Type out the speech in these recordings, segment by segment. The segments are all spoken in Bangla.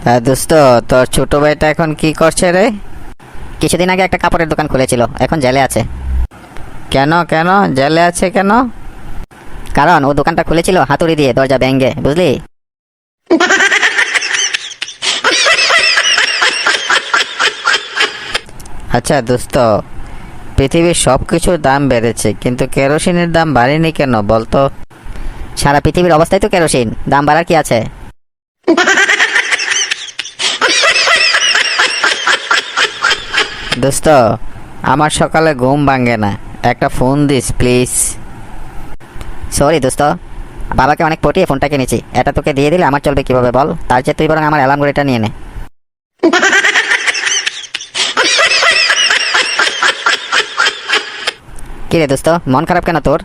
হ্যাঁ দোস্ত, তোর ছোট ভাইটা এখন কি করছে রে? কিছুদিন আগে একটা কাপড়ের দোকান খুলেছিল, এখন জেলে আছে। কেন কেন জেলে আছে কেন? কারণ ও দোকানটা খুলেছিল হাতুড়ি দিয়ে দরজা ভেঙে, বুঝলি? আচ্ছা দোস্ত, পৃথিবীর সব কিছুর দাম বেড়েছে কিন্তু কেরোসিনের দাম বাড়েনি কেন বলতো? সারা পৃথিবীর অবস্থায় তো কেরোসিন, দাম বাড়ার কি আছে? দোস্ত, আমার সকালে ঘুম ভাঙে না, একটা ফোন দিস প্লিজ। সরি দোস্ত, বাবাকে অনেক পটিয়ে ফোনটা কিনেছি, এটা তোকে দিয়ে দিলে আমার চলবে কিভাবে বল? তার চেয়ে তুই বরং আমার অ্যালার্ম ঘড়িটা নিয়ে নে। কি রে দোস্ত, মন খারাপ কেন তোর?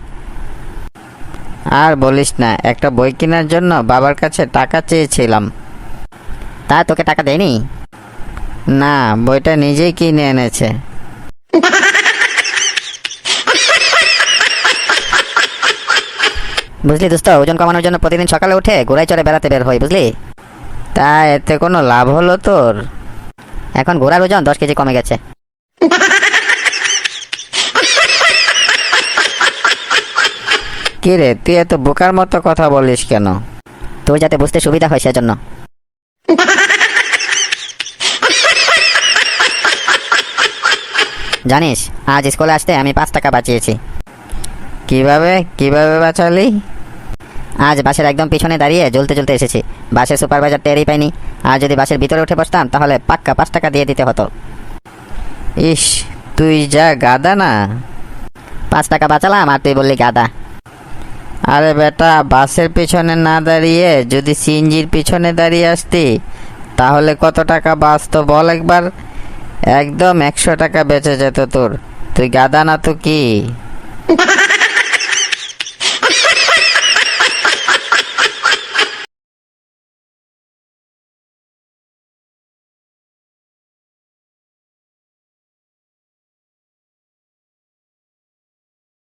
আর বলিস না, একটা বই কেনার জন্য বাবার কাছে টাকা চেয়েছিলাম। তা তোকে টাকা দেয়নি? না, বইটা নিজেই কিনে এনেছে। বুঝলি দোস্ত, ওজন কমানোর জন্য প্রতিদিন সকালে উঠে ঘোড়ায় চড়ে বেড়াতে বের হই, বুঝলি? তা এতে কোনো লাভ হলো তোর? এখন ঘোড়ার ওজন 10 কেজি কমে গেছে। কি রে, তুই এত বোকার মতো কথা বলিস কেন? তোর যাতে বুঝতে সুবিধা হয় সেজন্য। জানিস, আজ স্কুলে আসতে আমি 5 টাকা বাঁচিয়েছি। কিভাবে কিভাবে বাঁচালি? আজ বাসের একদম পিছনে দাঁড়িয়ে জ্বলতে জ্বলতে এসেছি, বাসের সুপারভাইজার টেরই পাইনি। আর যদি বাসের ভিতরে উঠে বসতাম তাহলে পাক্কা 5 টাকা দিয়ে দিতে হতো। ইস, তুই যা গাদা না। 5 টাকা বাঁচালাম আর তুই বললি গাদা। আরে বেটা, বাসের পিছনে না দাঁড়িয়ে যদি সিএনজির পিছনে দাঁড়িয়ে আসতি তাহলে কত টাকা বাঁচতো বল একবার? একদম 100 টাকা বেঁচে যেত তোর। তুই গাদা না তো কি?